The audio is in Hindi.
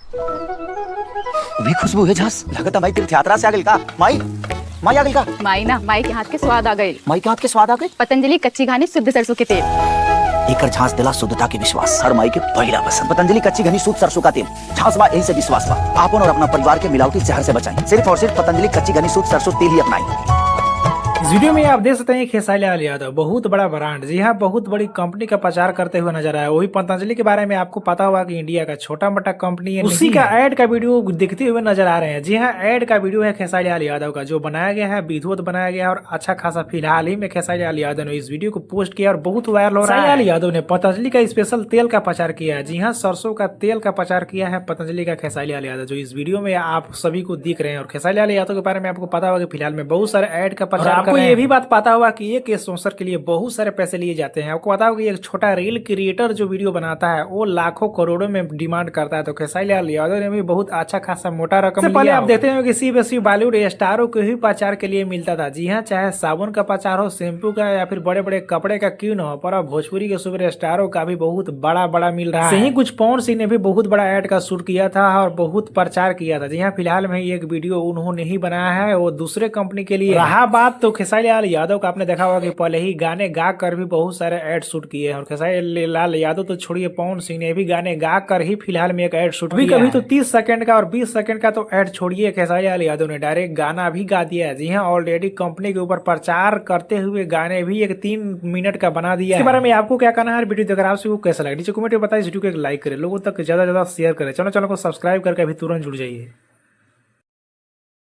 भी खुशबू है झस लगता माई तीर्थयात्रा से आ गई का। माई माई आ गई का। माई ना माई के हाथ के स्वाद आ गए। माई के हाथ के स्वाद आ गए। पतंजलि कच्ची घानी शुद्ध सरसों के तेल एकर झांस दिला शुद्धता के विश्वास। हर माई के पहला पसंद पतंजलि कच्ची घनी शुद्ध सरसों का तेल। झांस बा यही से विश्वास बा। आपन और अपना परिवार के मिलावटी जहर से बचाएं। सिर्फ और सिर्फ पतंजलि कच्ची घनी शुद्ध सरसों तेल ही अपनाएं। इस वीडियो में आप देख सकते हैं खेसारी लाल यादव बहुत बड़ा ब्रांड, जी हाँ, बहुत बड़ी कंपनी का प्रचार करते हुए नजर आया। वही पतंजलि के बारे में आपको पता होगा कि इंडिया का छोटा मोटा कंपनी है, उसी का ऐड का वीडियो दिखते हुए नजर आ रहे हैं। जी हाँ, ऐड का वीडियो है खेसारी लाल यादव का जो बनाया गया है, विधिवत बनाया गया है और अच्छा खासा फिलहाल ही में खेसारी लाल यादव ने इस वीडियो को पोस्ट किया और बहुत वायरल हो रहा है। खेसारी लाल यादव ने पतंजलि का स्पेशल तेल का प्रचार किया है। जी हाँ, सरसों का तेल का प्रचार किया है पतंजलि का खेसारी लाल यादव, जो इस वीडियो में आप सभी को दिख रहे हैं। और खेसारी लाल यादव के बारे में आपको पता होगा कि फिलहाल में बहुत सारे ऐड का प्रचार, आपको ये भी बात पता होगा कि एक स्पॉन्सर के लिए बहुत सारे पैसे लिए जाते हैं। आपको पता होगा कि एक छोटा रील क्रिएटर जो वीडियो बनाता है वो लाखों करोड़ों में डिमांड करता है। तो खेसारी लाल यादव ने भी बहुत अच्छा खासा मोटा रकम लिया। पहले आप देखते हैं कि सिर्फ बॉलीवुड स्टारों को ही प्रचार के लिए मिलता था। जी हाँ, चाहे साबुन का प्रचार हो, शैम्पू का या फिर बड़े बड़े कपड़े का क्यों न हो, पर अब भोजपुरी के सुपर स्टारों का भी बहुत बड़ा मिल रहा है। कुछ पवन सिंह ने भी बहुत बड़ा ऐड का शूट किया था और बहुत प्रचार किया था। जी हाँ, फिलहाल में एक वीडियो उन्होंने ही बनाया है, वो दूसरे कंपनी के लिए। रहा बात तो खेसारी लाल यादव का, आपने देखा होगा कि पहले ही गाने गा कर भी बहुत सारे ऐड शूट किए हैं। और खेसारी लाल यादव तो छोड़िए, पवन सिंह ने भी गाने गा कर ही फिलहाल में एक ऐड शूट किया है। तो 30 सेकंड का और 20 सेकंड का तो ऐड छोड़िए, खेसारी लाल यादव ने डायरेक्ट गाना भी गा दिया है। जी हाँ, ऑलरेडी कंपनी के ऊपर प्रचार करते हुए गाने भी एक 3 मिनट का बना दिया है। इसके बारे में आपको क्या कहना है वीडियो देखकर, आपसे कैसा लगा नीचे कमेंट में बताइए। वीडियो को एक लाइक करें, लोगों तक ज्यादा शेयर करें, चैनल को सब्सक्राइब करके अभी तुरंत जुड़ जाइए।